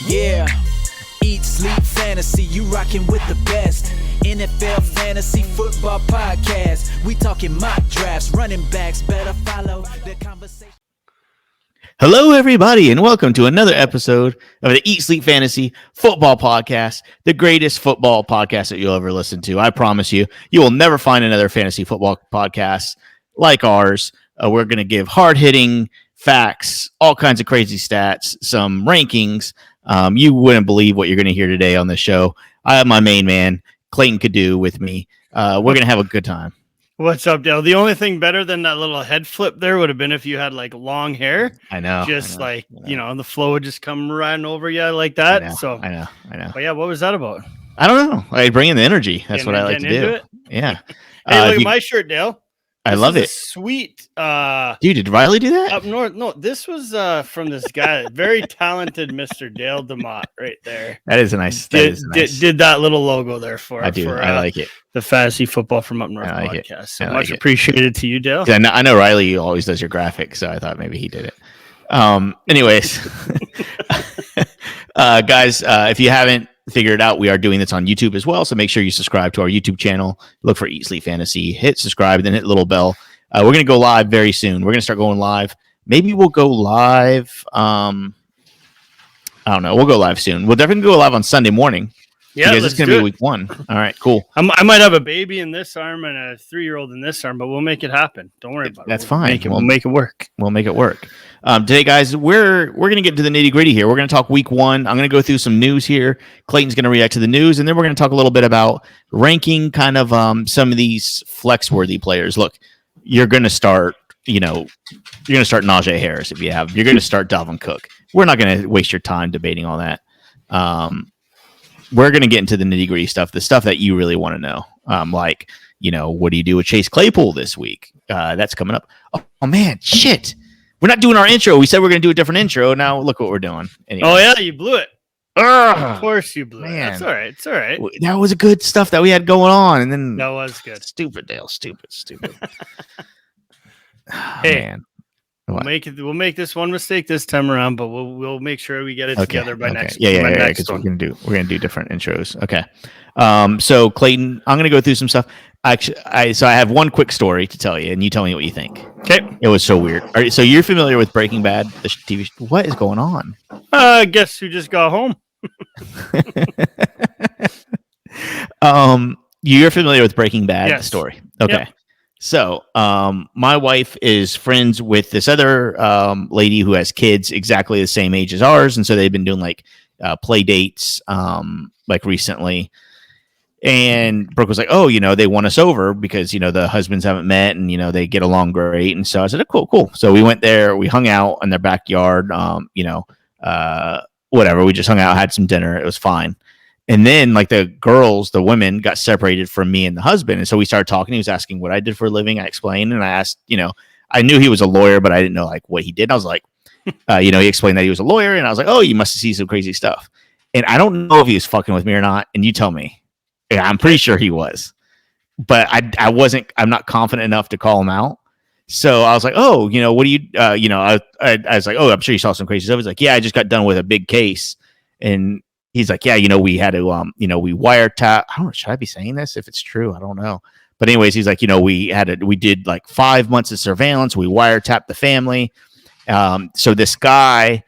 Yeah, eat, sleep, fantasy, you rockin' with the best. NFL Fantasy Football Podcast. We talking mock drafts, running backs, better follow the conversation. Hello, everybody, and welcome to another episode of the Eat, Sleep, Fantasy Football Podcast, the greatest football podcast that you'll ever listen to. I promise you, you will never find another fantasy football podcast like ours. We're going to give hard-hitting facts, all kinds of crazy stats, some rankings. You wouldn't believe what you're going to hear today on the show. I have my main man, Clayton, could do with me. We're going to have a good time. What's up, Dale? The only thing better than that little head flip there would have been if you had like long hair. I know. The flow would just come right over you like that. I know. But yeah, what was that about? I don't know. I bring in the energy. That's what I like to do. Yeah. Hey, look at my shirt, Dale. I love it. Sweet. Dude, did Riley do that? Up north. No, this was from this guy, very talented Mr. Dale DeMott right there. That is a nice. Did that little logo there for I do. For, I like it. The Fantasy Football from Up North podcast. So much appreciated to you, Dale. I know Riley always does your graphics, so I thought maybe he did it. Anyways, guys, if you haven't figured it out, we are doing this on YouTube as well, so make sure you subscribe to our YouTube channel. Look for Eat Sleep Fantasy, hit subscribe, then hit the little bell. We're going to go live very soon. We're going to start going live. Maybe we'll go live. I don't know. We'll go live soon. We'll definitely go live on Sunday morning. Yeah, because it's going to be week 1. All right, cool. I might have a baby in this arm and a 3-year-old in this arm, but we'll make it happen. Don't worry about it. That's fine. We'll make it work. We'll make it work. Today, guys, we're going to get to the nitty gritty here. We're going to talk week 1. I'm going to go through some news here. Clayton's going to react to the news, and then we're going to talk a little bit about ranking kind of some of these flex-worthy players. Look, you're going to start, Najee Harris if you have. You're going to start Dalvin Cook. We're not going to waste your time debating all that. We're going to get into the nitty-gritty stuff, the stuff that you really want to know. What do you do with Chase Claypool this week? That's coming up. Oh, man, shit. We're not doing our intro. We said we're going to do a different intro. Now look what we're doing. Anyway. Oh, yeah, you blew it. Of course you blew it. That's all right. It's all right. That was good stuff that we had going on. And then that was good. Stupid, Dale. Stupid. Hey, man. We'll make this one mistake this time around, but we'll make sure we get it together by next. Yeah. Because we're gonna do different intros. Okay. So Clayton, I'm gonna go through some stuff. Actually, I have one quick story to tell you, and you tell me what you think. Okay. It was so weird. All right, so you're familiar with Breaking Bad, the TV? What is going on? Guess who just got home? You're familiar with Breaking Bad, yes. The story? Okay. Yep. So, my wife is friends with this other lady who has kids exactly the same age as ours, and so they've been doing like play dates recently. And Brooke was like, "Oh, they won us over because the husbands haven't met, and they get along great." And so I said, "Oh, cool." So we went there, we hung out in their backyard, whatever. We just hung out, had some dinner. It was fine. And then the women got separated from me and the husband. And so we started talking. He was asking what I did for a living. I explained, and I asked, I knew he was a lawyer, but I didn't know what he did. And I was like, he explained that he was a lawyer, and I was like, oh, you must have seen some crazy stuff. And I don't know if he was fucking with me or not. And you tell me. Yeah, I'm pretty sure he was, but I'm not confident enough to call him out. So I was like, oh, what do you, I was like, oh, I'm sure you saw some crazy stuff. He's like, yeah, I just got done with a big case. And he's like, yeah, we had to, we wiretap. I don't know. Should I be saying this? If it's true, I don't know. But anyways, he's like, we did 5 months of surveillance. We wiretapped the family. So this guy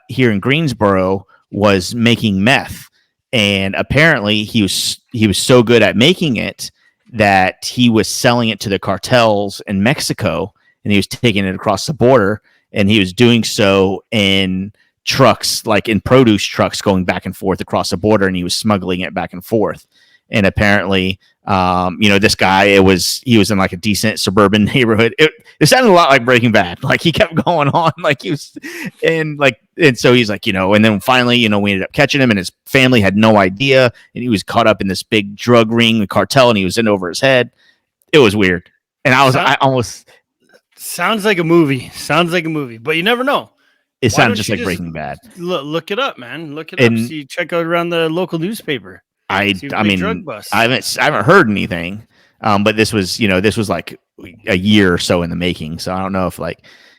here in Greensboro was making meth. And apparently he was so good at making it that he was selling it to the cartels in Mexico, and he was taking it across the border, and he was doing so in trucks, in produce trucks going back and forth across the border, and he was smuggling it back and forth. And apparently, this guy, he was in a decent suburban neighborhood. It sounded a lot like Breaking Bad. He kept going on, he was, and so he's and then finally, we ended up catching him, and his family had no idea, and he was caught up in this big drug ring, the cartel, and he was in over his head. It was weird, and I almost sounds like a movie, but you never know. It sounds just like Breaking Bad. Look it up, man. Look it up. See, check out around the local newspaper. I haven't heard anything, but this was like a year or so in the making. So I don't know if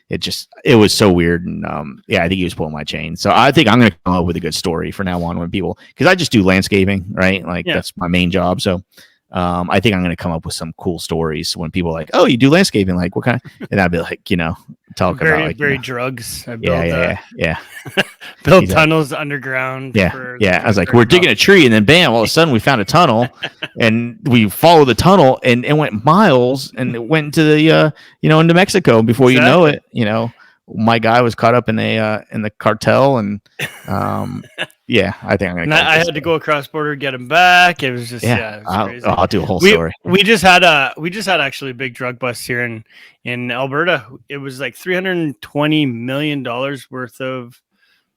it was so weird. And yeah, I think he was pulling my chain. So I think I'm going to come up with a good story for now on when people, because I just do landscaping, right? Like that's my main job. So I think I'm going to come up with some cool stories when people are like, oh, you do landscaping, like what kind of, and I'd be like, talk about like drugs. Yeah. Build tunnels underground. Yeah. I was like, we're digging a tree, and then bam, all of a sudden we found a tunnel, and we followed the tunnel, and it went miles, and it went to the into Mexico. Before you know it, my guy was caught up in the cartel, and yeah, I think I'm gonna. I had to go across border, get him back. It was just it was crazy. I'll do a whole story. We just had actually a big drug bust here in Alberta. It was like $320 million worth of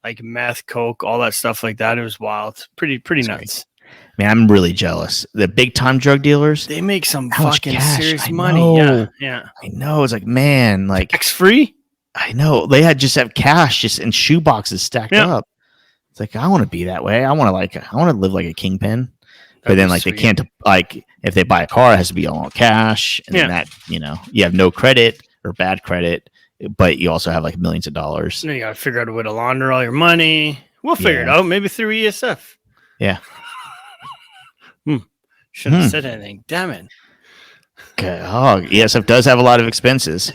like meth, coke, all that stuff like that. It was wild. Pretty nuts. Man, I'm really jealous. The big time drug dealers, they make some fucking serious money. Yeah. I know. It's like, man, like tax free. I know. They had just have cash just in shoe boxes stacked up. It's like, I want to be that way. I want to live like a kingpin. But then like sweet. They can't, like, if they buy a car, it has to be all cash. And then that, you have no credit or bad credit, but you also have like millions of dollars. And then you got to figure out a way to launder all your money. We'll figure it out. Maybe through ESF. Yeah. Shouldn't have said anything. Damn it. Okay. Oh, ESF does have a lot of expenses.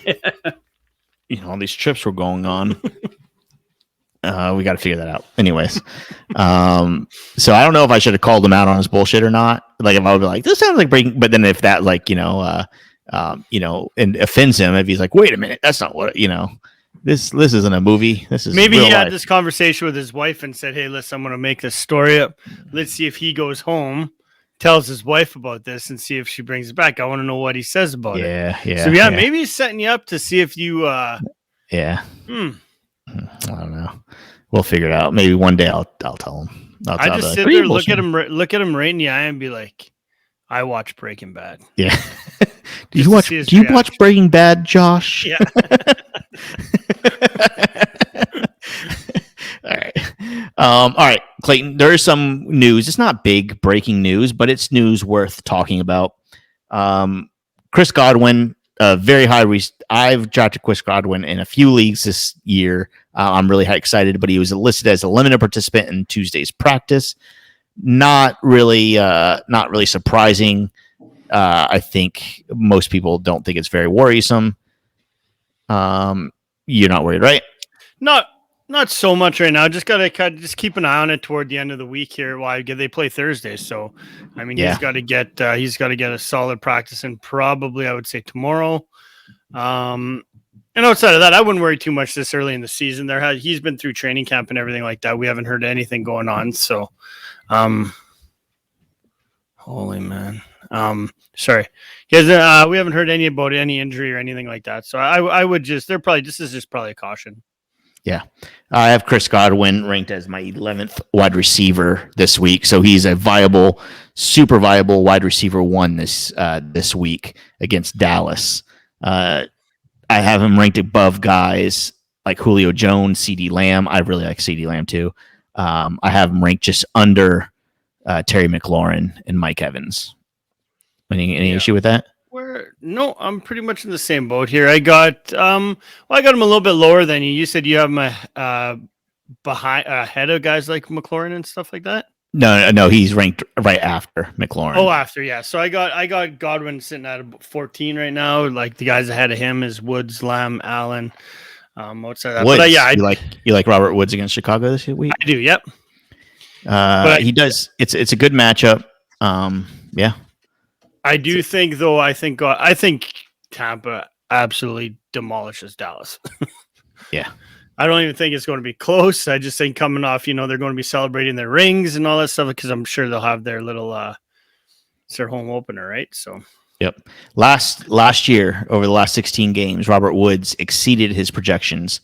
All these trips were going on. We got to figure that out. Anyways. So I don't know if I should have called him out on his bullshit or not. Like if I would be like, this sounds like breaking, but then if that like, and offends him, if he's like, wait a minute, that's not what, this isn't a movie. This is maybe he had this conversation with his wife and said, hey, listen, I'm going to make this story up. Let's see if he goes home, tells his wife about this and see if she brings it back. I want to know what he says about it. Yeah. So maybe he's setting you up to see if you, I don't know. We'll figure it out. Maybe one day I'll tell him. I just sit there, look at him right in the eye and be like, I watch Breaking Bad. Yeah. Do you watch Breaking Bad, Josh? Yeah. All right, Clayton, there is some news. It's not big breaking news, but it's news worth talking about. Chris Godwin, very high. I've drafted Chris Godwin in a few leagues this year. I'm really excited, but he was listed as a limited participant in Tuesday's practice. Not really surprising. I think most people don't think it's very worrisome. You're not worried, right? Not so much right now. Just gotta keep an eye on it toward the end of the week here. Why they play Thursday? So, I mean, he's got to get a solid practice in probably I would say tomorrow. And outside of that, I wouldn't worry too much this early in the season. He's been through training camp and everything like that. We haven't heard anything going on. So, holy man. Sorry. We haven't heard about any injury or anything like that. So I would this is just probably a caution. Yeah. I have Chris Godwin ranked as my 11th wide receiver this week. So he's a super viable wide receiver one this week against Dallas. I have him ranked above guys like Julio Jones, CeeDee Lamb. I really like CeeDee Lamb too. I have him ranked just under Terry McLaurin and Mike Evans. Any issue with that? No, I'm pretty much in the same boat here. I got him a little bit lower than you. You said you have him ahead of guys like McLaurin and stuff like that. No, he's ranked right after McLaurin. Oh, after, yeah. So I got Godwin sitting at 14 right now. Like the guys ahead of him is Woods, Lamb, Allen. Outside that, Woods. But you like Robert Woods against Chicago this week? I do. Yep. He does. It's a good matchup. Yeah. I do think though. I think Tampa absolutely demolishes Dallas. Yeah. I don't even think it's going to be close. I just think coming off, they're going to be celebrating their rings and all that stuff because I'm sure they'll have their little it's their home opener, right? So. Yep. Last year, over the last 16 games, Robert Woods exceeded his projections.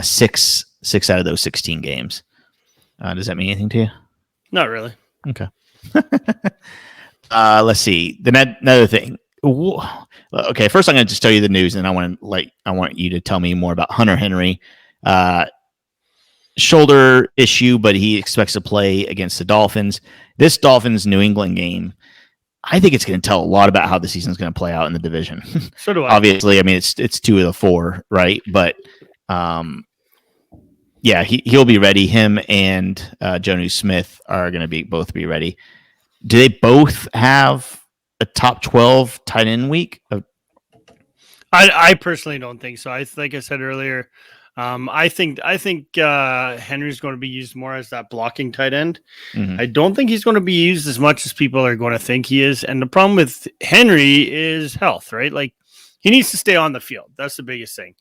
Six out of those 16 games. Does that mean anything to you? Not really. Okay. Let's see. Another thing. Okay, first I'm going to just tell you the news, and I want you to tell me more about Hunter Henry. Shoulder issue, but he expects to play against the Dolphins. This Dolphins New England game, I think it's going to tell a lot about how the season's going to play out in the division. So do I. Obviously, I mean it's 2 of the 4, right? But yeah, he'll be ready. Him and Jonnu Smith are going to both be ready. Do they both have a top 12 tight end week? I personally don't think so. Like I said earlier, I think Henry's going to be used more as that blocking tight end. Mm-hmm. I don't think he's going to be used as much as people are going to think he is. And the problem with Henry is health, right? Like he needs to stay on the field. That's the biggest thing.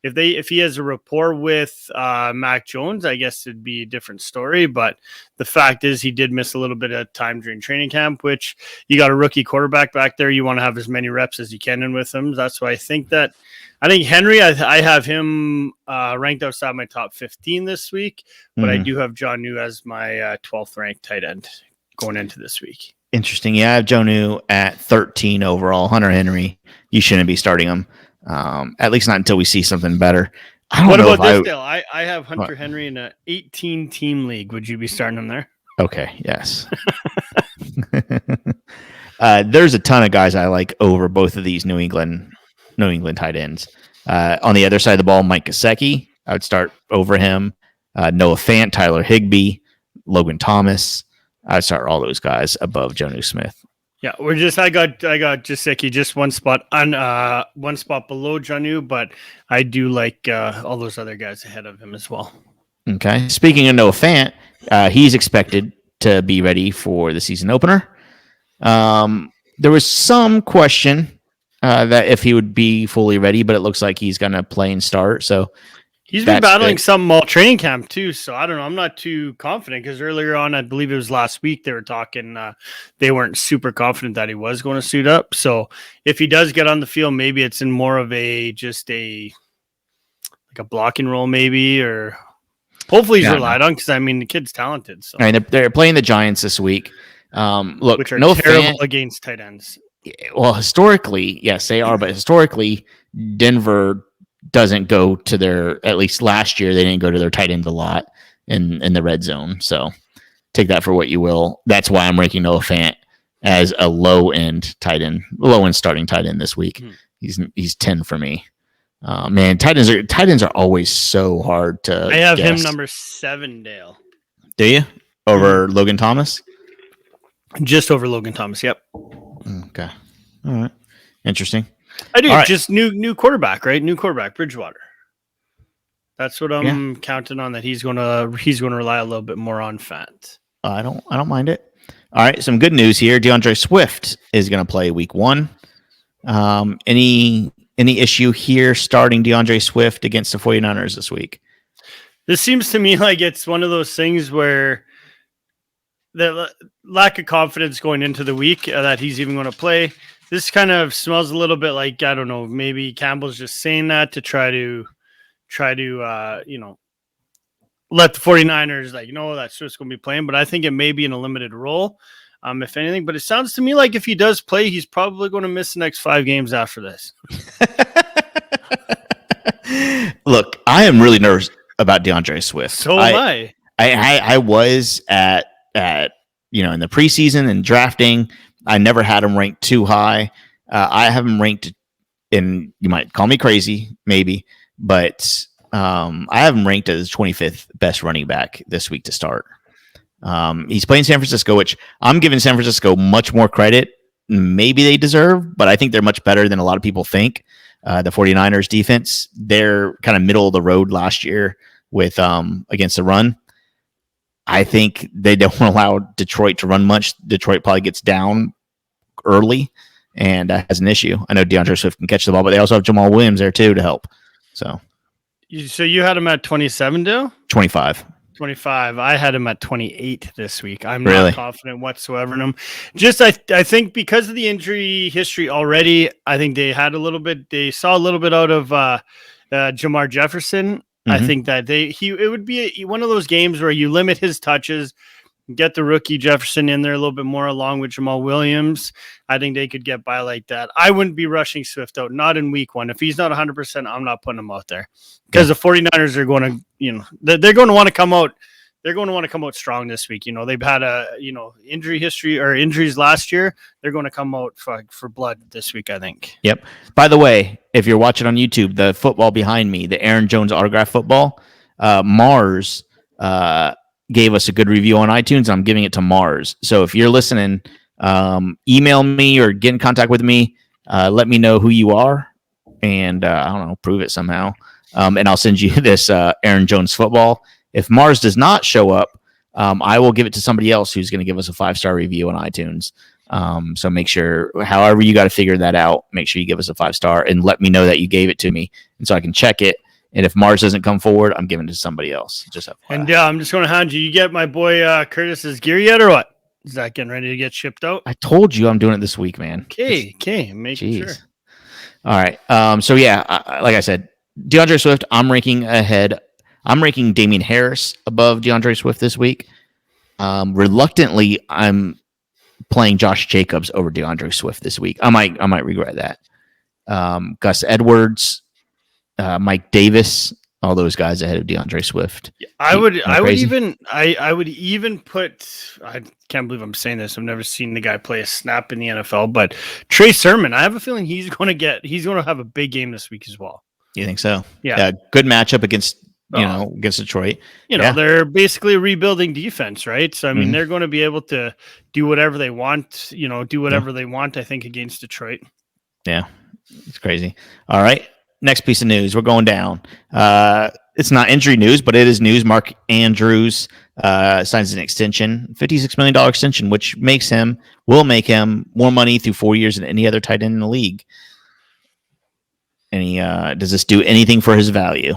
If he has a rapport with Mac Jones, I guess it'd be a different story. But the fact is he did miss a little bit of time during training camp, which you got a rookie quarterback back there. You want to have as many reps as you can in with him. That's why I think Henry, I have him ranked outside my top 15 this week, but I do have Jonnu as my 12th ranked tight end going into this week. Interesting. Yeah, I have Jonnu at 13 overall. Hunter Henry, you shouldn't be starting him. At least not until we see something better. What about this, Dale? I have Hunter Henry in an 18-team league. Would you be starting him there? Okay, yes. There's a ton of guys I like over both of these New England tight ends. On the other side of the ball, Mike Gesicki, I would start over him. Noah Fant, Tyler Higbee, Logan Thomas. I'd start all those guys above Jonnu Smith. Yeah, I got Gesicki just one spot below Jonnu, but I do like all those other guys ahead of him as well. Okay. Speaking of Noah Fant, he's expected to be ready for the season opener. There was some question that if he would be fully ready, but it looks like he's going to play and start. So he's been battling some all training camp too. So I don't know. I'm not too confident because earlier on, I believe it was last week, they were talking, they weren't super confident that he was going to suit up. So if he does get on the field, maybe it's in more of a blocking role maybe, or hopefully he's relied on because I mean, the kid's talented. So I mean, they're playing the Giants this week. Look, which are terrible against tight ends. Well, historically, yes, they are. But historically, Denver doesn't go to their, at least last year, they didn't go to their tight end a lot in the red zone. So take that for what you will. That's why I'm ranking Noah Fant as a low end starting tight end this week. He's 10 for me. Man, tight ends are always so hard to I have guess. him number 7, Dale. Do you? Over Logan Thomas? Just over Logan Thomas, yep. Okay. All right. Interesting. I do. Right. Just new quarterback, right? New quarterback, Bridgewater. That's what I'm counting on. That he's gonna rely a little bit more on Fant. I don't mind it. All right, some good news here. Deandre Swift is going to play week 1. Any issue here starting Deandre Swift against the 49ers this week? This seems to me like it's one of those things where the lack of confidence going into the week that he's even going to play. This kind of smells a little bit like, I don't know, maybe Campbell's just saying that to try to let the 49ers that Swift's going to be playing, but I think it may be in a limited role, if anything. But it sounds to me like if he does play, he's probably going to miss the next 5 games after this. Look, I am really nervous about Deandre Swift. So am I. I was at in the preseason and drafting. I never had him ranked too high. I have him ranked, and you might call me crazy, maybe, but I have him ranked as 25th best running back this week to start. He's playing San Francisco, which I'm giving San Francisco much more credit maybe they deserve, but I think they're much better than a lot of people think. The 49ers defense, they're kind of middle of the road last year with against the run. I think they don't allow Detroit to run much. Detroit probably gets down early and has an issue. I know DeAndre Swift can catch the ball, but they also have Jamal Williams there too to help. So you had him at 27, Dale? 25. 25. I had him at 28 this week. I'm really not confident whatsoever in him. Just I think because of the injury history already, I think they saw a little bit out of Jamar Jefferson. Mm-hmm. I think that it would be one of those games where you limit his touches, get the rookie Jefferson in there a little bit more along with Jamal Williams. I think they could get by like that. I wouldn't be rushing Swift out, not in week 1. If he's not 100%, I'm not putting him out there because the 49ers are going to, they're going to want to come out. they're going to want to come out strong this week. They've had injury history or injuries last year. They're going to come out for blood this week, I think. Yep. By the way, if you're watching on YouTube, the football behind me, the Aaron Jones autograph football, Mars gave us a good review on iTunes, and I'm giving it to Mars. So if you're listening, email me or get in contact with me. Let me know who you are, and I don't know, prove it somehow. And I'll send you this Aaron Jones football. If Mars does not show up, I will give it to somebody else who's going to give us a 5-star review on iTunes. So make sure, however you got to figure that out, make sure you give us a 5-star and let me know that you gave it to me, and so I can check it. And if Mars doesn't come forward, I'm giving it to somebody else. And I'm just going to hand you. You get my boy Curtis's gear yet, or what? Is that getting ready to get shipped out? I told you I'm doing it this week, man. Okay, make sure. All right. So yeah, like I said, Deandre Swift, I'm ranking ahead. I'm ranking Damian Harris above Deandre Swift this week. Reluctantly, I'm playing Josh Jacobs over DeAndre Swift this week. I might regret that. Gus Edwards, Mike Davis, all those guys ahead of DeAndre Swift. I would even put. I can't believe I'm saying this. I've never seen the guy play a snap in the NFL, but Trey Sermon. I have a feeling he's going to have a big game this week as well. You think so? Yeah. Good matchup against against Detroit. They're basically a rebuilding defense, right? So I mean, they're going to be able to do whatever they want. They want. I think against Detroit. Yeah, it's crazy. All right. Next piece of news, we're going down. It's not injury news, but it is news. Mark Andrews signs an extension, $56 million extension, which will make him more money through 4 years than any other tight end in the league. And does this do anything for his value?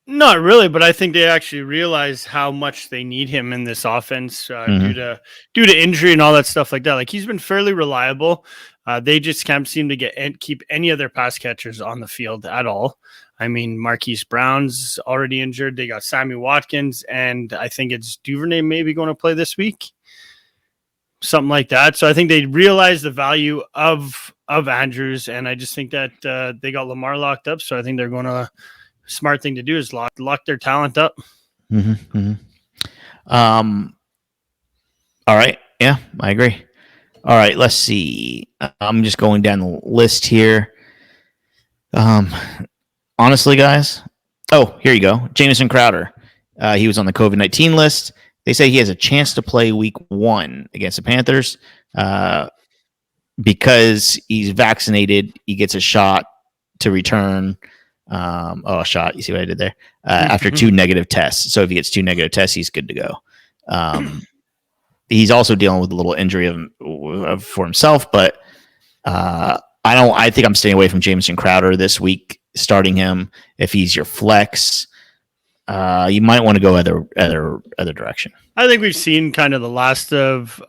Not really, but I think they actually realize how much they need him in this offense due to injury and all that stuff like that. Like, he's been fairly reliable. They just can't seem to keep any of their pass catchers on the field at all. I mean, Marquise Brown's already injured. They got Sammy Watkins, and I think it's Duvernay maybe going to play this week, something like that. So I think they realize the value of Andrews, and I just think that they got Lamar locked up. So I think they're going to. Smart thing to do is lock their talent up. All right. Yeah, I agree. All right. Let's see. I'm just going down the list here. Honestly, guys. Oh, here you go. Jameson Crowder. He was on the COVID-19 list. They say he has a chance to play week 1 against the Panthers. Because he's vaccinated, he gets a shot to return. A shot. You see what I did there? After 2 negative tests. So if he gets 2 negative tests, he's good to go. He's also dealing with a little injury for himself, but I think I'm staying away from Jameson Crowder this week, starting him. If he's your flex, you might want to go other direction. I think we've seen kind of the last of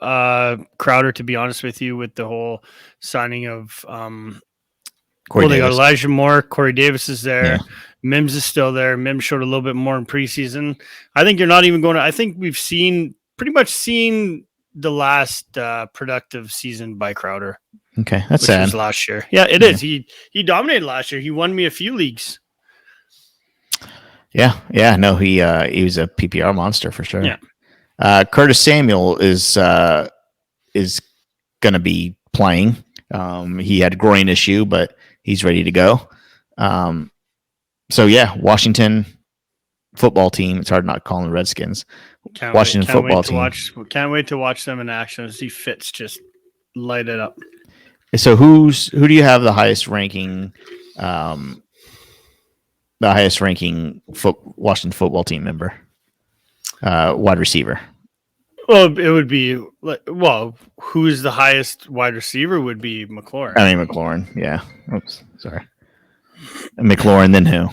Crowder, to be honest with you, with the whole signing of they got Elijah Moore, Corey Davis is there. Yeah. Mims is still there. Mims showed a little bit more in preseason. I think you're not even going to. I think we've pretty much seen the last productive season by Crowder. Okay, that's sad. Was last year. Yeah, it is. He dominated last year. He won me a few leagues. Yeah. No, he was a PPR monster for sure. Yeah. Curtis Samuel is going to be playing. He had a groin issue, but he's ready to go. So yeah, Washington football team. It's hard not calling the Redskins. Washington football team. Can't wait to watch them in action and see Fitz just light it up. So who do you have the highest ranking? Washington football team member, wide receiver. Well, it would be who's the highest wide receiver would be McLaurin. I mean McLaurin, yeah. Oops, sorry. McLaurin, then who?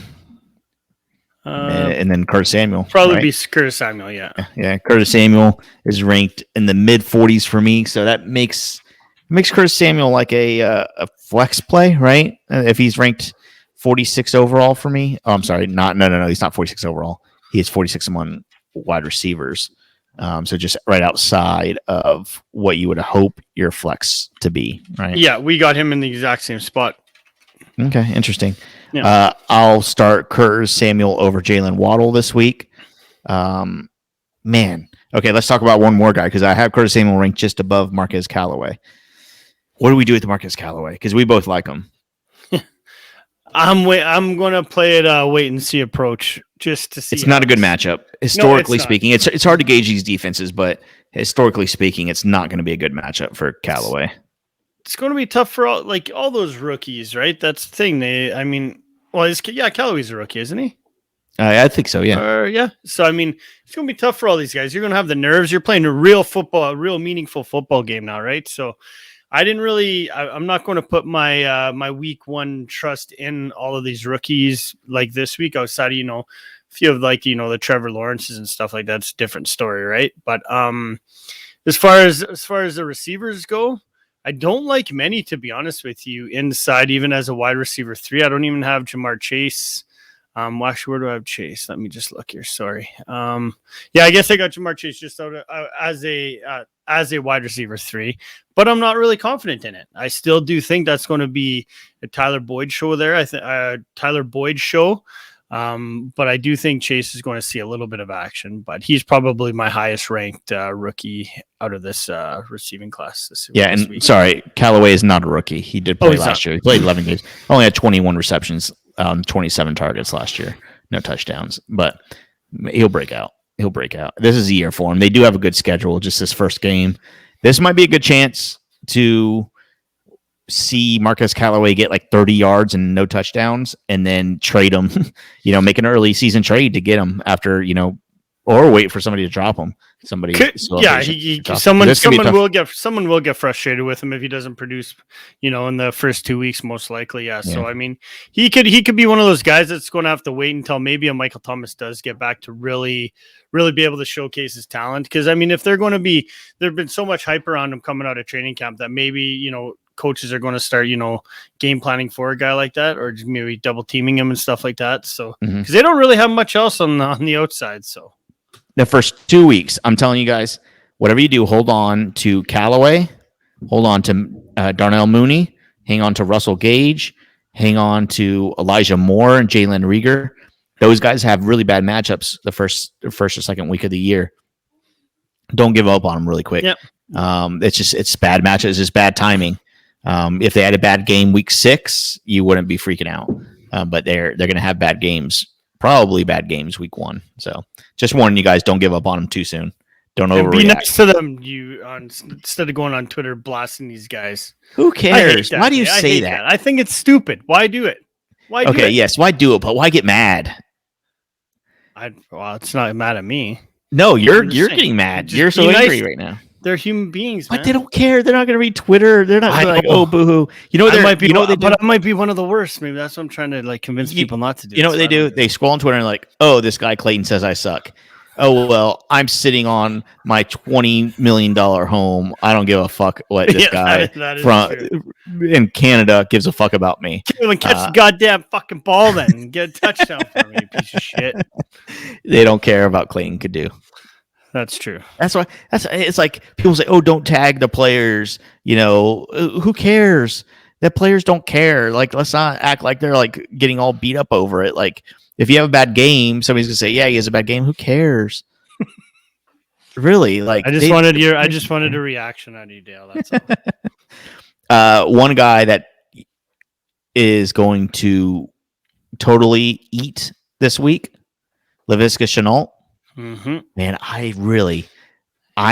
And then Curtis Samuel. Probably be Curtis Samuel, yeah. Yeah, Curtis Samuel is ranked in the mid 40s for me, so that makes Curtis Samuel like a flex play, right? If he's ranked 46 overall for me. Oh, I'm sorry, no, he's not 46 overall. He is 46 among wide receivers. So just right outside of what you would hope your flex to be, right? Yeah, we got him in the exact same spot. Okay, interesting. Yeah. I'll start Curtis Samuel over Jalen Waddle this week. Man. Okay, let's talk about one more guy because I have Curtis Samuel ranked just above Marquez Callaway. What do we do with Marquez Callaway? Because we both like him. I'm going to play it wait and see approach just to see. It's not a good matchup. Historically speaking, it's hard to gauge these defenses, but historically speaking, it's not going to be a good matchup for Callaway. It's going to be tough for all those rookies, right? That's the thing. Callaway's a rookie, isn't he? I think so, yeah. Yeah. So, I mean, it's going to be tough for all these guys. You're going to have the nerves. You're playing a real meaningful football game now, right? So, I'm not going to put my my week one trust in all of these rookies like this week outside of, a few of the Trevor Lawrences and stuff like that. It's a different story, right? But as far as the receivers go, I don't like many, to be honest with you, inside, even as a wide receiver 3. I don't even have Jamar Chase. Actually, where do I have Chase? Let me just look here. Sorry. I guess I got Jamar Chase just out as a wide receiver 3, but I'm not really confident in it. I still do think that's going to be a Tyler Boyd show there. But I do think Chase is going to see a little bit of action, but he's probably my highest ranked rookie out of this receiving class this week. Sorry, Callaway is not a rookie. He did play last year. He played 11 games. Only had 21 receptions, 27 targets last year. No touchdowns, but he'll break out. This is a year for him. They do have a good schedule, just this first game. This might be a good chance to see Marquez Callaway get like 30 yards and no touchdowns and then trade him, make an early season trade to get him after, or wait for somebody to drop him. Someone will get frustrated with him if he doesn't produce, in the first 2 weeks, most likely. Yeah. So, I mean, he could be one of those guys that's going to have to wait until maybe a Michael Thomas does get back to really be able to showcase his talent. Because, I mean, if there's been so much hype around him coming out of training camp that maybe, coaches are going to start, game planning for a guy like that, or maybe double teaming him and stuff like that. So, because they don't really have much else on the outside. So, the first 2 weeks, I'm telling you guys, whatever you do, hold on to Callaway, hold on to Darnell Mooney, hang on to Russell Gage, hang on to Elijah Moore and Jalen Rieger. Those guys have really bad matchups the first or second week of the year. Don't give up on them really quick. Yep. It's bad matchups. It's just bad timing. If they had a bad game week 6, you wouldn't be freaking out. But they're going to have bad games, probably bad games week 1. So just warning you guys, don't give up on them too soon. Don't overreact. Be next to them, instead of going on Twitter blasting these guys. Who cares? Why do you say that? I think it's stupid. Why do it? Why do it? Yes, why do it? But why get mad? It's not mad at me. No, you're getting mad. You're so angry right now. They're human beings, man. But they don't care. They're not going to read Twitter. They're not like, oh, boo-hoo. But I might be one of the worst. Maybe that's what I'm trying to convince people not to do. You know what they do? They scroll on Twitter and like, oh, this guy Clayton says I suck. Oh, well, I'm sitting on my $20 million home. I don't give a fuck what this guy in Canada gives a fuck about me. Catch the goddamn fucking ball then and get a touchdown for me, piece of shit. They don't care about Clayton could do. That's true. That's why. It's like people say, "Oh, don't tag the players." Who cares? The players don't care. Like, let's not act like they're like getting all beat up over it. Like, if you have a bad game, somebody's gonna say, "Yeah, he has a bad game." Who cares? Really? Like, I just wanted a reaction out of you, Dale. That's all. One guy that is going to totally eat this week, Laviska Shenault. Mm-hmm. Man, I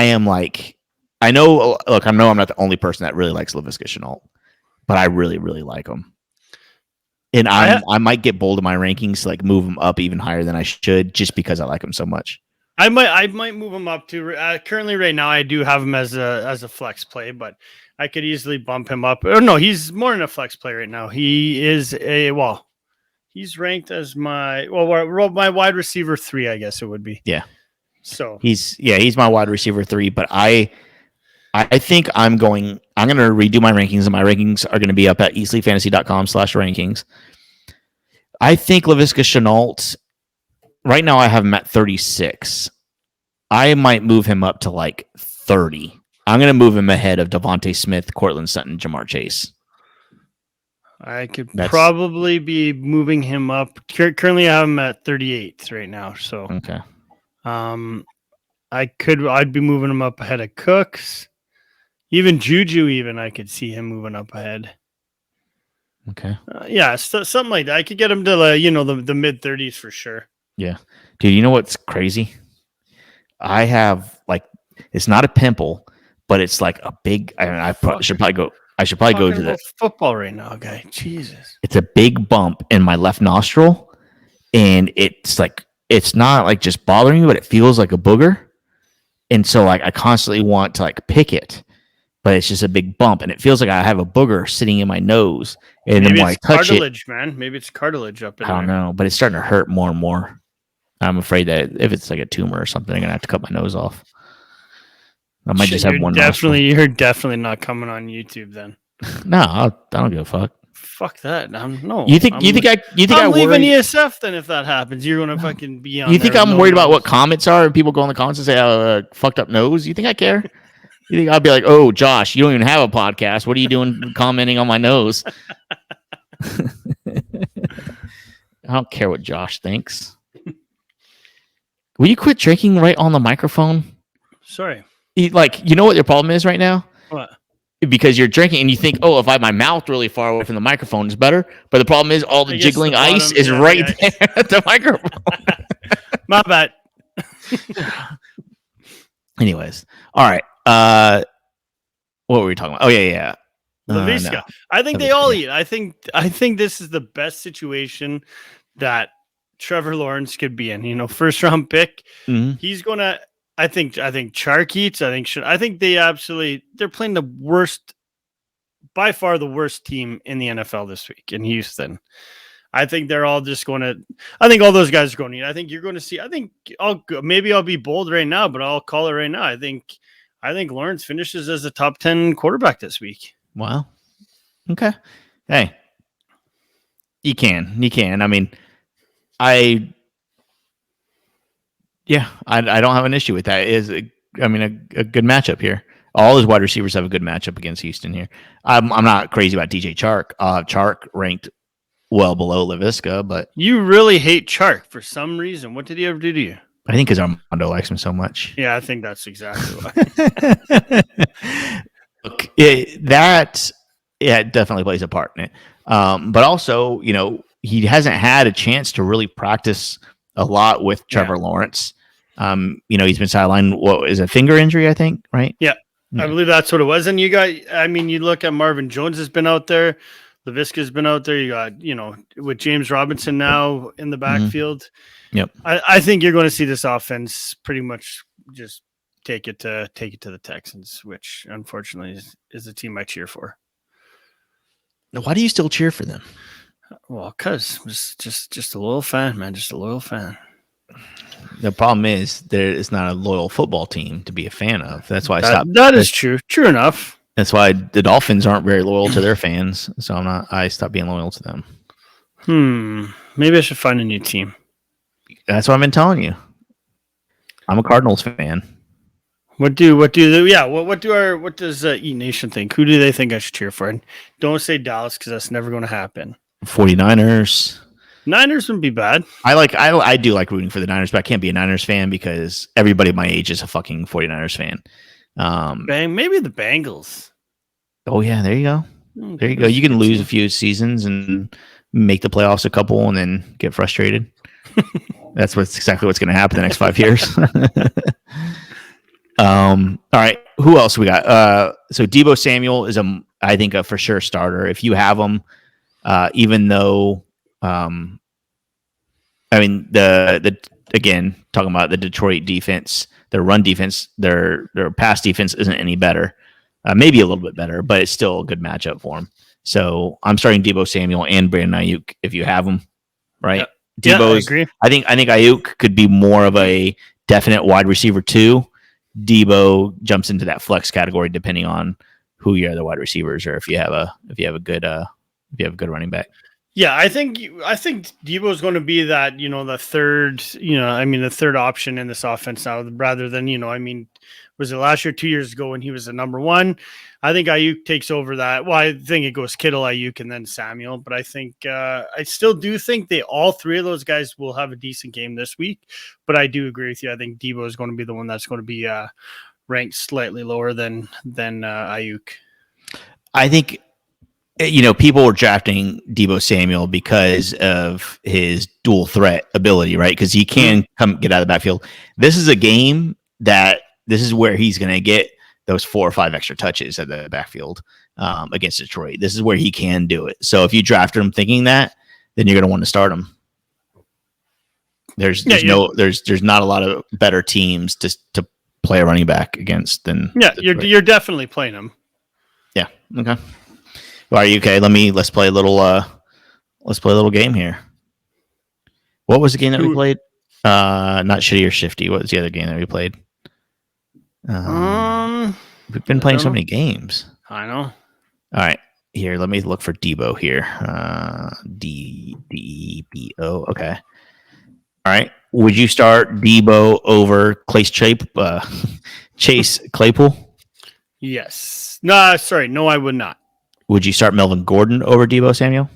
am like, I know I'm not the only person that really likes Laviska Shenault, but I really, really like him. And I might get bold in my rankings, like move him up even higher than I should, just because I like him so much. I might move him up to currently right now. I do have him as a flex play, but I could easily bump him up. Oh no, he's more than a flex play right now. He is he's ranked as my wide receiver 3, I guess it would be. Yeah. So he's my wide receiver 3, but I think I'm going to redo my rankings, and my rankings are going to be up at eastleigfantasy.com/rankings. I think Laviska Shenault, right now I have him at 36. I might move him up to like 30. I'm going to move him ahead of Devontae Smith, Cortland Sutton, Jamar Chase. I could probably be moving him up. Currently, I have him at 38 right now. So okay. I'd be moving him up ahead of Cooks. Even Juju, I could see him moving up ahead. Okay. Something like that. I could get him to the mid 30s for sure. Yeah, dude. You know what's crazy? I have it's not a pimple, but it's like a big. I should probably go. I should probably go to the football right now, guy. Jesus. It's a big bump in my left nostril, and it's not like just bothering me, but it feels like a booger, and so I constantly want to pick it. But it's just a big bump, and it feels like I have a booger sitting in my nose. And maybe then when it's I touch cartilage, man. Maybe it's cartilage up in there. I don't know, but it's starting to hurt more and more. I'm afraid that if it's like a tumor or something, I'm gonna have to cut my nose off. I might just have one. You're definitely not coming on YouTube then. No, I don't give a fuck. Fuck that. No. You think I'm leaving ESF then if that happens? You're gonna fucking be on. You think I'm worried about what comments are and people go in the comments and say fucked up nose? You think I care? You think I'll be like, oh, Josh, you don't even have a podcast. What are you doing commenting on my nose? I don't care what Josh thinks. Will you quit drinking right on the microphone? Sorry. You know what your problem is right now? What? Because you're drinking and you think, oh, if I have my mouth really far away from the microphone, it's better. But the problem is all the jiggling ice is right there at the microphone. My bad. Anyways, all right. What were we talking about? Oh yeah. Laviska. No. I think they all eat. I think this is the best situation that Trevor Lawrence could be in. First round pick. Mm-hmm. He's gonna. I think Chark eats. I think they're playing the worst, by far the worst team in the NFL this week in Houston. I think they're all just going to. I think all those guys are going to eat. I think you're going to see. I'll be bold right now, but I'll call it right now. I think Lawrence finishes as a top 10 quarterback this week. Wow. Okay. Hey, you can. I mean, I don't have an issue with that. It is a good matchup here. All his wide receivers have a good matchup against Houston here. I'm not crazy about DJ Chark. Chark ranked well below Laviska, but you really hate Chark for some reason. What did he ever do to you? I think because Armando likes him so much. Yeah, I think that's exactly why. Look, it definitely plays a part in it. But also, he hasn't had a chance to really practice a lot with Trevor Lawrence. He's been sidelined. What is a finger injury? I think, right? Yeah, I believe that's what it was. And you look at Marvin Jones has been out there. Laviska's been out there. You got, with James Robinson now in the backfield. Mm-hmm. Yep. I think you're going to see this offense pretty much just take it to the Texans, which unfortunately is the team I cheer for. Why do you still cheer for them? Well, because just a loyal fan, man. Just a loyal fan. The problem is there is not a loyal football team to be a fan of. That's why I stopped. That is true. True enough. That's why the Dolphins aren't very loyal to their fans. So I stopped being loyal to them. Maybe I should find a new team. That's what I've been telling you. I'm a Cardinals fan. What does E Nation think? Who do they think I should cheer for? And don't say Dallas because that's never going to happen. 49ers. Niners wouldn't be bad. I do like rooting for the Niners, but I can't be a Niners fan because everybody my age is a fucking 49ers fan. Maybe the Bengals. Oh yeah, there you go. There you go. You can lose a few seasons and make the playoffs a couple and then get frustrated. That's exactly what's going to happen the next 5 years. All right. Who else we got? So Debo Samuel is I think a for sure starter. If you have him, even though, again, talking about the Detroit defense, their run defense, their pass defense isn't any better. Maybe a little bit better, but it's still a good matchup for him. So I'm starting Debo Samuel and Brandon Ayuk if you have them, right? Yeah, I agree. I think Ayuk could be more of a definite wide receiver too. Debo jumps into that flex category depending on who your other wide receivers or if you have a good running back. Yeah, I think Debo is going to be that, the third, the third option in this offense now, rather than, was it last year, 2 years ago when he was the number one? I think Ayuk takes over that. Well, I think it goes Kittle, Ayuk, and then Samuel. But I think I still do think all three of those guys will have a decent game this week. But I do agree with you. I think Debo is going to be the one that's going to be ranked slightly lower than Ayuk. I think, people were drafting Debo Samuel because of his dual threat ability, right? Because he can get out of the backfield. This is a game that this is where he's going to get those 4 or 5 extra touches at the backfield against Detroit. This is where he can do it. So if you drafted him thinking that, then you're going to want to start him. There's not a lot of better teams to play a running back against than Detroit. You're definitely playing him. Yeah. Okay. Are you okay? Let's play a little game here. What was the game that we played? Not Shitty or Shifty. What was the other game that we played? We've been playing so many games. I know. All right. Here, let me look for Debo here. D-E-B-O. Okay. All right. Would you start Debo over Chase Claypool? Yes. No, sorry. No, I would not. Would you start Melvin Gordon over Debo Samuel?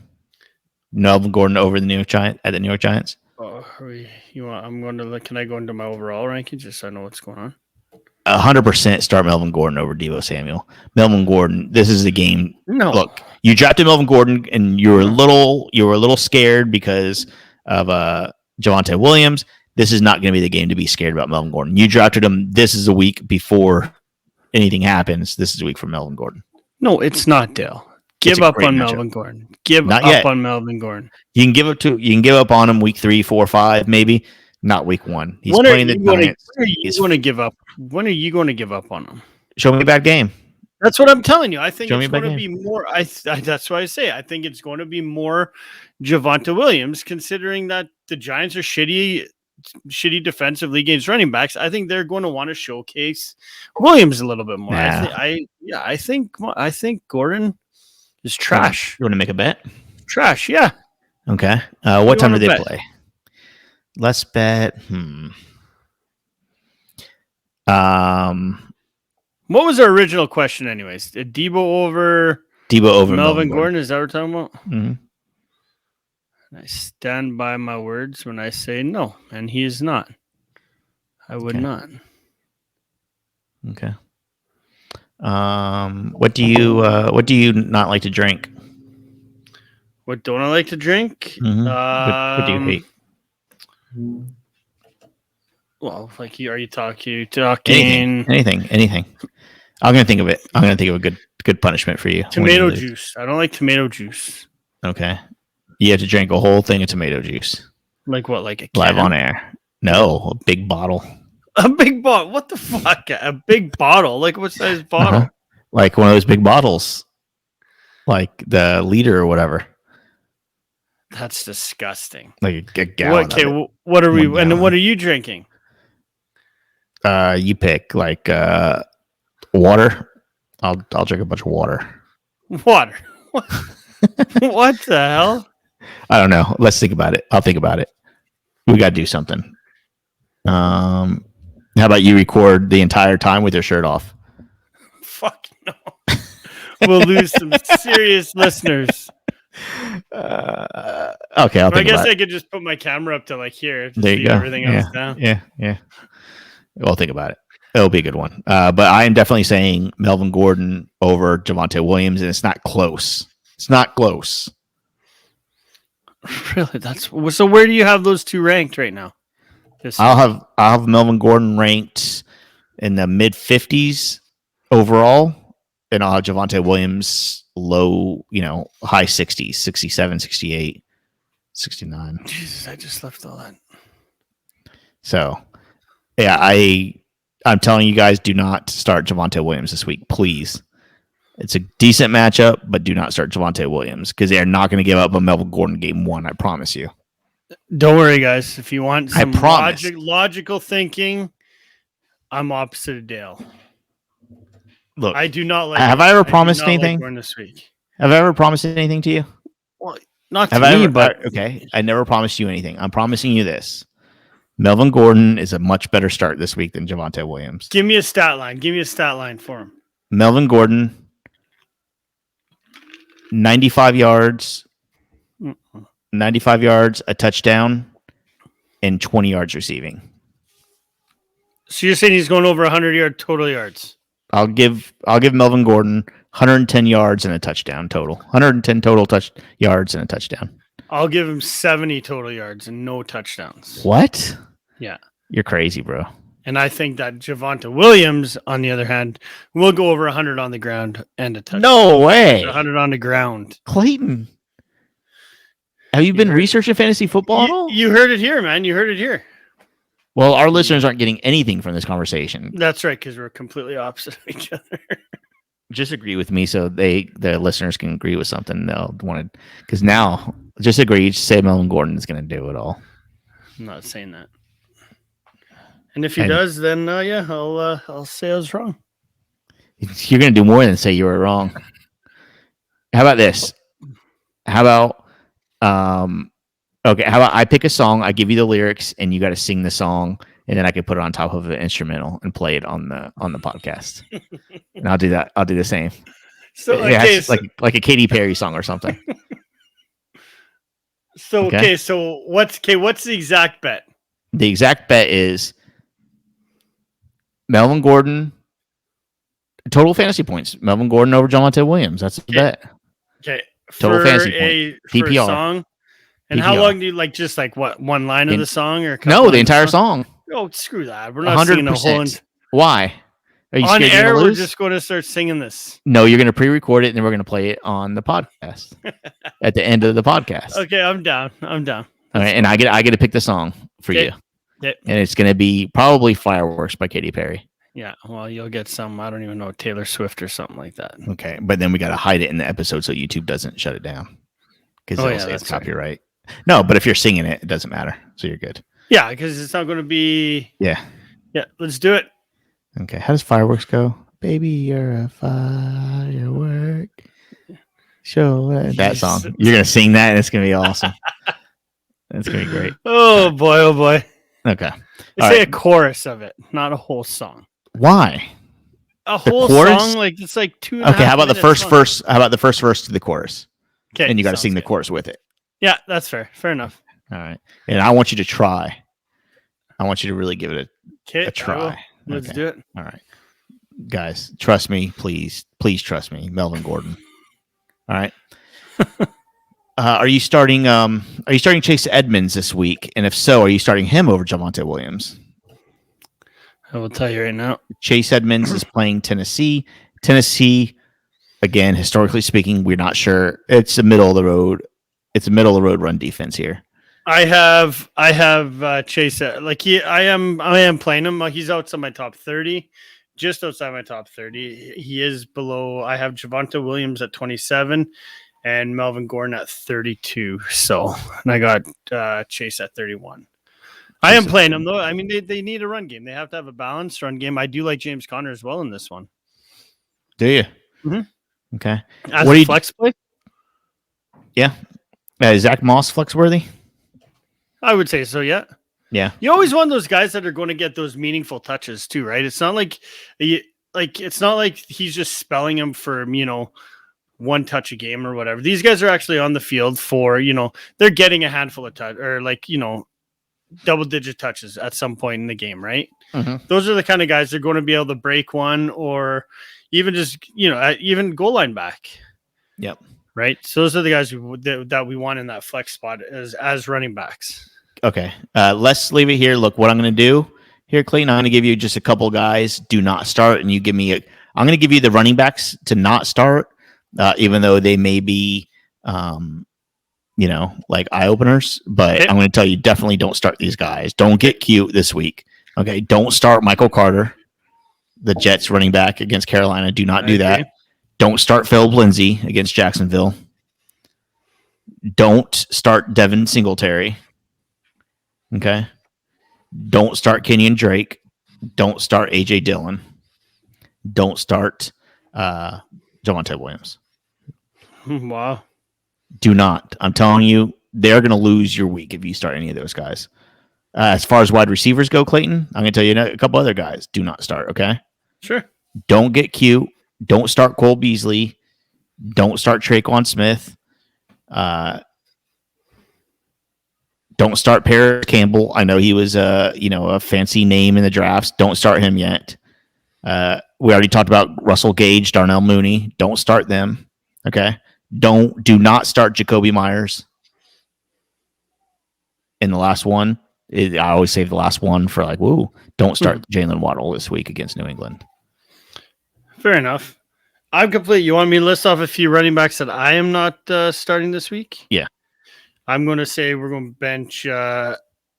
Melvin Gordon over the New York Giants? Oh, can I go into my overall ranking just so I know what's going on? 100% start Melvin Gordon over Debo Samuel. Melvin Gordon, this is the game. No. Look, you drafted Melvin Gordon and you were a little scared because of Javonte Williams. This is not going to be the game to be scared about Melvin Gordon. You drafted him. This is a week before anything happens. This is a week for Melvin Gordon. No, it's not, Dale. Give up on Melvin Gordon. Give up on Melvin Gordon. You can give up on him week 3, 4, 5, maybe. Not week 1. He's playing the Giants. When are you going to give up? When are you going to give up on him? Show me a bad game. That's what I'm telling you. I think it's going to be more. That's why I say I think it's going to be more Javonte Williams, considering that the Giants are shitty defensively against running backs. I think they're going to want to showcase Williams a little bit more. Yeah. I think Gordon is trash. You want to make a bet? Trash, yeah. Okay. What time do they play? Let's bet. What was our original question, anyways? Debo over Melvin Gordon? Is that what we're talking about? Mm-hmm. I stand by my words when I say no, and he is not. I would not. Okay. What do you not like to drink? What don't I like to drink? Mm-hmm. What do you hate? Well, like, are you talking anything? I'm gonna think of it. I'm gonna think of a good punishment for you. Tomato juice. I don't like tomato juice. Okay. You have to drink a whole thing of tomato juice. Like what? Like a can? Live on air? No, a big bottle. A big bottle? What the fuck? A big bottle? Like what size bottle? Uh-huh. Like one of those big bottles, like the liter or whatever. That's disgusting. Like a gallon. Okay, what are we? And what are you drinking? You pick like water. I'll drink a bunch of water. Water. What the hell? I don't know. Let's think about it. I'll think about it. We got to do something. How about you record the entire time with your shirt off? Fuck no. We'll lose some serious listeners. Okay, I guess I could just put my camera up to like here. There you go. Everything else down. Yeah. We'll think about it. It'll be a good one. But I am definitely saying Melvin Gordon over Javonte Williams, and it's not close. It's not close. Really? So. Where do you have those two ranked right now? I'll have Melvin Gordon ranked in the mid 50s overall, and I'll have Javonte Williams low, high 60s, 67, 68, 69. Jesus, I just left all that. So, yeah, I'm telling you guys, do not start Javonte Williams this week, please. It's a decent matchup, but do not start Javonte Williams because they are not going to give up a Melvin Gordon game 1. I promise you. Don't worry, guys. If you want some logical thinking, I'm opposite of Dale. Look, I do not like. Have I ever promised anything this week? Have I ever promised anything to you? Well, Not to me, but okay. I never promised you anything. I'm promising you this. Melvin Gordon is a much better start this week than Javonte Williams. Give me a stat line. Give me a stat line for him. Melvin Gordon, 95 yards, 95 yards, a touchdown, and 20 yards receiving. So you're saying he's going over 100 total yards? I'll give Melvin Gordon 110 yards and a touchdown total. 110 total yards and a touchdown. I'll give him 70 total yards and no touchdowns. What? Yeah. You're crazy, bro. And I think that Javonte Williams, on the other hand, will go over 100 on the ground and a touchdown. No way. 100 on the ground. Clayton. Have you been researching fantasy football at all? You heard it here, man. You heard it here. Well, our listeners aren't getting anything from this conversation. That's right, because we're completely opposite of each other. Just agree with me so the listeners can agree with something they'll want to. Because now, just agree. Just say Melvin Gordon is going to do it all. I'm not saying that. And if he does, then yeah, I'll say I was wrong. You're going to do more than say you were wrong. How about this? How about okay, how about I pick a song, I give you the lyrics, and you got to sing the song, and then I can put it on top of an instrumental and play it on the podcast. And I'll do that. I'll do the same. So okay, like a Katy Perry song or something. So okay, so what's the exact bet? The exact bet is Melvin Gordon total fantasy points. Melvin Gordon over Javonte Williams. That's the bet. Okay. Total fantasy point. For PPR. a song. And PPR. How long do you just what one line of the song or the entire song? Oh, screw that. We're not singing the whole. Why? Are you on air? We're just going to start singing this. No, you're going to pre-record it and then we're going to play it on the podcast at the end of the podcast. Okay, I'm down. All right, and I get to pick the song for you. Yep. And it's going to be probably Fireworks by Katy Perry. Yeah, well, you'll get some, I don't even know, Taylor Swift or something like that. Okay, but then we got to hide it in the episode so YouTube doesn't shut it down. Because they'll say it's copyright. No, but if you're singing it, it doesn't matter. So you're good. Yeah, because it's not going to be... Yeah, let's do it. Okay, how does Fireworks go? Baby, you're a firework. Show that song. You're going to sing that and it's going to be awesome. That's going to be great. Oh, boy. Okay. Say a chorus of it, not a whole song. Why? A whole song, it's like 2.5 Okay, how about the first verse? How about the first verse to the chorus? Okay, and you got to sing the chorus with it. Yeah, that's fair. Fair enough. All right, and I want you to try. I want you to really give it a try. Let's do it. All right, guys, trust me, please trust me, Melvin Gordon. All right. Are you starting Chase Edmonds this week? And if so, are you starting him over Javonte Williams? I will tell you right now. Chase Edmonds is playing Tennessee. Tennessee, again, historically speaking, we're not sure. It's a middle of the road. It's a middle of the road run defense here. I have Chase. I am playing him. He's outside my top 30, just outside my top 30. He is below. I have Javonte Williams at 27. And Melvin Gordon at 32. So, and I got Chase at 31. I am playing them, though. I mean, they need a run game. They have to have a balanced run game. I do like James Conner as well in this one. Do you? Mm-hmm. Okay. As a flex play? Yeah. Is Zach Moss flex worthy? I would say so, yeah. Yeah. You always want those guys that are going to get those meaningful touches, too, right? It's not like he's just spelling them for, one touch a game or whatever. These guys are actually on the field for, they're getting a handful of touch or double digit touches at some point in the game, right? Mm-hmm. Those are the kind of guys that are going to be able to break one or even just, even goal line back. Yep. Right. So those are the guys that we want in that flex spot as running backs. Okay. Let's leave it here. Look, what I'm going to do here, Clayton, I'm going to give you just a couple guys do not start. And you give me I'm going to give you the running backs to not start. Even though they may be, like eye openers, but I'm going to tell you, definitely don't start these guys. Don't get cute this week. Okay. Don't start Michael Carter, the Jets running back against Carolina. Do not do that. Don't start Philip Lindsay against Jacksonville. Don't start Devin Singletary. Okay. Don't start Kenyon Drake. Don't start AJ Dillon. Don't start Javonte Williams. Wow. Do not. I'm telling you, they're going to lose your week if you start any of those guys. As far as wide receivers go, Clayton, I'm going to tell you a couple other guys. Do not start, okay? Sure. Don't get cute. Don't start Cole Beasley. Don't start Traquan Smith. Don't start Paris Campbell. I know he was a fancy name in the drafts. Don't start him yet. We already talked about Russell Gage, Darnell Mooney. Don't start them. Okay. Do not start Jacoby Myers. In the last one, I always save the last one for don't start Jalen Waddle this week against New England. Fair enough. I'm complete. You want me to list off a few running backs that I am not starting this week? Yeah. I'm going to say we're going to bench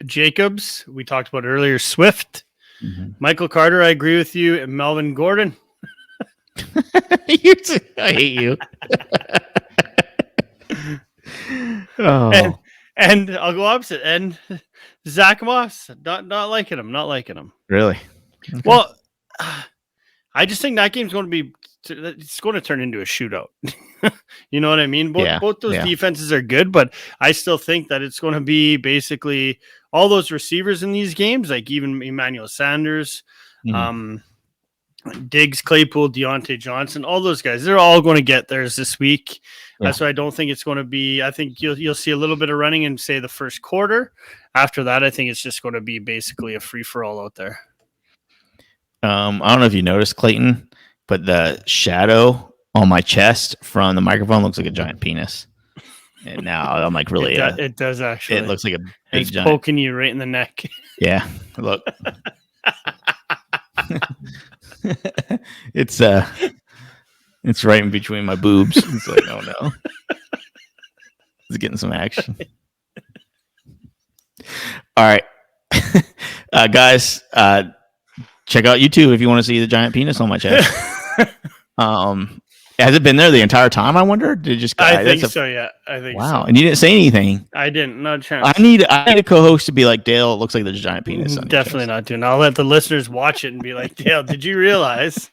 Jacobs. We talked about earlier. Swift. Mm-hmm. Michael Carter, I agree with you. And Melvin Gordon. I hate you. And I'll go opposite. And Zach Moss. Not liking him. Not liking him. Really? Okay. Well, I just think that game's going to be it's going to turn into a shootout. You know what I mean? Both those defenses are good, but I still think that it's going to be basically all those receivers in these games, like even Emmanuel Sanders, Diggs, Claypool, Deontay Johnson, all those guys, they're all going to get theirs this week. Yeah. So I don't think it's going to be, I think you'll see a little bit of running in, say, the first quarter. After that, I think it's just going to be basically a free-for-all out there. I don't know if you noticed, Clayton, but the shadow on my chest from the microphone looks like a giant penis. And now I'm like, really? It does actually. It looks like a big giant. Poking you right in the neck. Yeah. Look. It's right in between my boobs. It's like, oh no. It's getting some action. All right. Guys, check out YouTube if you want to see the giant penis on my chest. Has it been there the entire time? I wonder. Did it just? I think so. Yeah, I think. Wow, so. And you didn't say anything. I didn't. Not a chance. I need a co-host to be like, Dale. It looks like there's a giant penis. On Definitely not doing. I'll let the listeners watch it and be like, Dale, did you realize?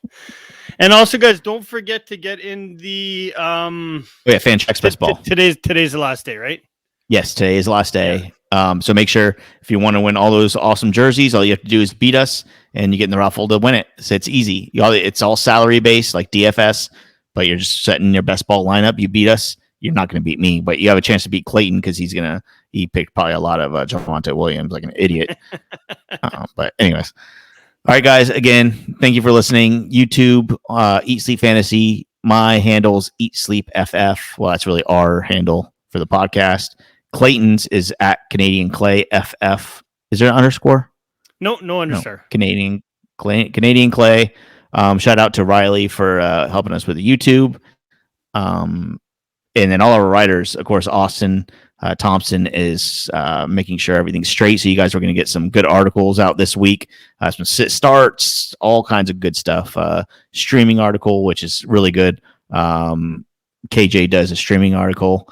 And also, guys, don't forget to get in the Fan Check Express Ball. Today's the last day, right? Yes, today is the last day. Yeah. So make sure if you want to win all those awesome jerseys, all you have to do is beat us, and you get in the raffle to win it. So it's easy. It's all salary based, like DFS, but you're just setting your best ball lineup. You beat us, you're not going to beat me, but you have a chance to beat Clayton because he picked probably a lot of Javonte Williams like an idiot. But anyways, all right, guys. Again, thank you for listening. YouTube, Eat Sleep Fantasy. My handle's Eat Sleep FF. Well, that's really our handle for the podcast. Clayton's is at Canadian Clay FF. Is there an underscore? No underscore. No. Canadian Clay. Shout out to Riley for helping us with the YouTube. And then all our writers, of course, Austin Thompson is making sure everything's straight. So you guys are going to get some good articles out this week. Some sit starts, all kinds of good stuff. Streaming article, which is really good. KJ does a streaming article.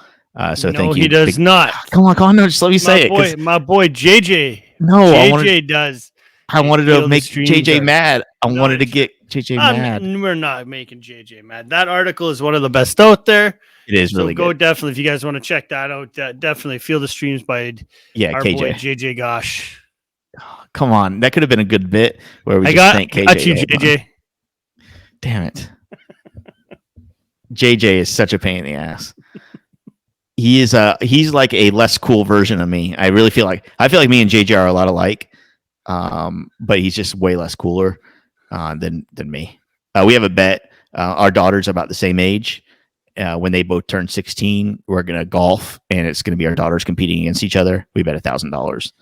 So thank you. He does not. Come on, no, just let me say it. My boy JJ. No, JJ does. I wanted to make JJ mad. I wanted to get JJ mad. We're not making JJ mad. That article is one of the best out there. It is really good. Go definitely if you guys want to check that out. Definitely feel the streams by our KJ. boy JJ Gosh. Oh, come on, that could have been a good bit where we thank KJ. Got you, JJ. Damn it. JJ is such a pain in the ass. He's like a less cool version of me. I feel like me and JJ are a lot alike. But he's just way less cooler than me. We have a bet. Our daughters are about the same age. When they both turn 16, we're gonna golf, and it's gonna be our daughters competing against each other. We bet $1,000.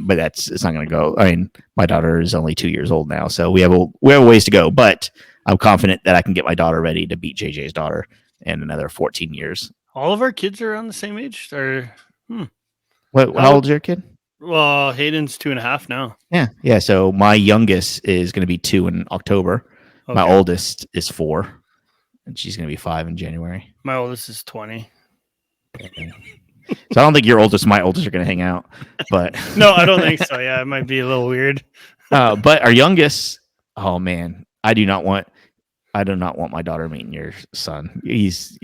But it's not gonna go. I mean, my daughter is only 2 years old now, so we have a ways to go. But I'm confident that I can get my daughter ready to beat JJ's daughter in another 14 years. All of our kids are around the same age? Or how old is your kid? Well, Hayden's 2.5 now. Yeah. So my youngest is going to be 2 in October. Okay. My oldest is 4, and she's going to be 5 in January. My oldest is 20. So I don't think your oldest and my oldest are going to hang out. But no, I don't think so. Yeah, it might be a little weird. But our youngest, oh man, I do not want my daughter meeting your son.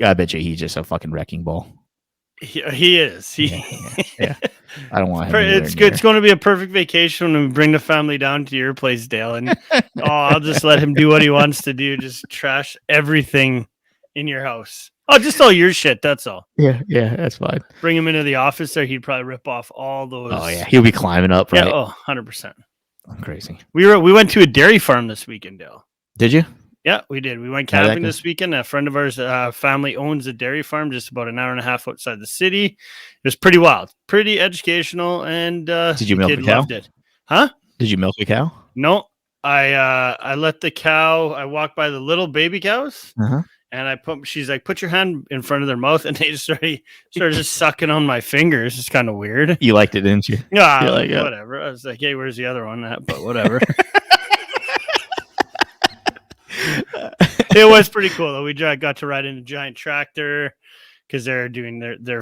I bet you he's just a fucking wrecking ball. He is. Yeah. I don't want him. It's good. It's going to be a perfect vacation when we bring the family down to your place, Dale. And I'll just let him do what he wants to do. Just trash everything in your house. Oh, just all your shit. That's all. Yeah, that's fine. Bring him into the office there. He'd probably rip off all those. Oh yeah, he'll be climbing up, right? Yeah, 100%. I'm crazy. We went to a dairy farm this weekend, Dale. Did you? Yeah, we did. We went camping this weekend. A friend of ours, family owns a dairy farm just about an hour and a half outside the city. It was pretty wild, pretty educational, and did you milk a cow? Loved it. Huh? Did you milk a cow? No, I let the cow. I walked by the little baby cows, and she's like, put your hand in front of their mouth, and they just started just sucking on my fingers. It's kind of weird. You liked it, didn't you? Yeah, like, whatever. I was like, hey, where's the other one at? But whatever. It was pretty cool though. We got to ride in a giant tractor because they're doing they're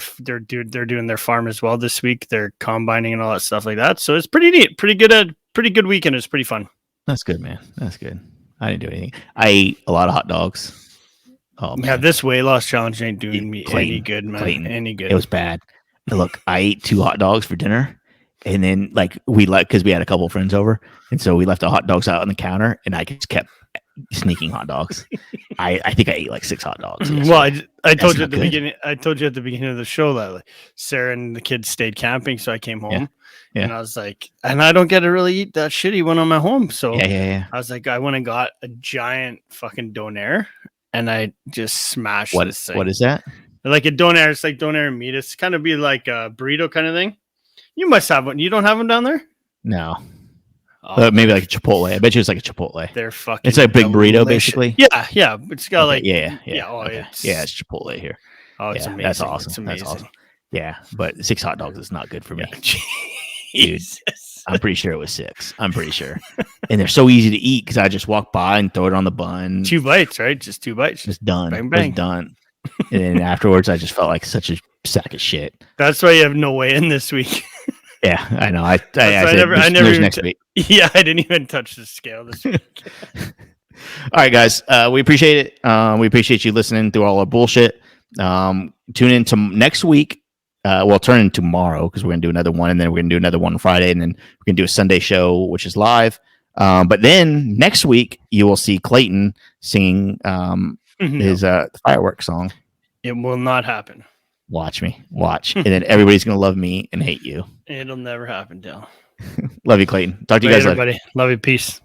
doing their farm as well this week. They're combining and all that stuff like that. So it's pretty neat. Pretty good weekend. It's pretty fun. That's good, man. That's good. I didn't do anything. I ate a lot of hot dogs. Oh man. Yeah, this weight loss challenge ain't doing me any good, man. Clayton, any good. It was bad. Look, I ate 2 hot dogs for dinner, and then because we had a couple of friends over, and so we left the hot dogs out on the counter, and I just kept sneaking hot dogs. I think I ate like 6 hot dogs. Well, I told you at the beginning. I told you at the beginning of the show that like, Sarah and the kids stayed camping, so I came home, and I was like, and I don't get to really eat that shitty when I'm at home. So I was like, I went and got a giant fucking donair, and I just smashed this thing. What is that? Like a donair. It's like donair meat. It's kind of be like a burrito kind of thing. You must have one. You don't have them down there? No. Maybe like a Chipotle. I bet you it's like a Chipotle. They're fucking. It's like a big burrito, basically. Yeah. It's got like it's Chipotle here. Oh, it's amazing. That's awesome. It's amazing. That's awesome. Yeah, but 6 hot dogs is not good for me. Jesus. Dude, I'm pretty sure it was 6. I'm pretty sure. And they're so easy to eat because I just walk by and throw it on the bun. 2 bites, right? Just 2 bites. Just done. Bang, bang. Just done. And then afterwards, I just felt like such a sack of shit. That's why you have no way in this week. Yeah, I know. I never next week. Yeah, I didn't even touch the scale this week. All right, guys. We appreciate it. We appreciate you listening through all our bullshit. Tune in to next week. Turn in tomorrow because we're going to do another one, and then we're going to do another one on Friday, and then we're going to do a Sunday show, which is live. But then next week, you will see Clayton singing his fireworks song. It will not happen. Watch me. And then everybody's going to love me and hate you. It'll never happen, Dale. Love you, Clayton. Talk to you guys later. Everybody. Love you. Peace.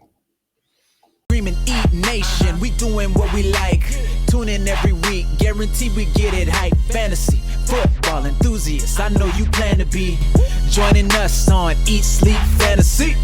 Dream and eat nation, we doing what we like. Tune in every week, guarantee we get it hype. Fantasy, football enthusiasts, I know you plan to be joining us on Eat Sleep Fantasy.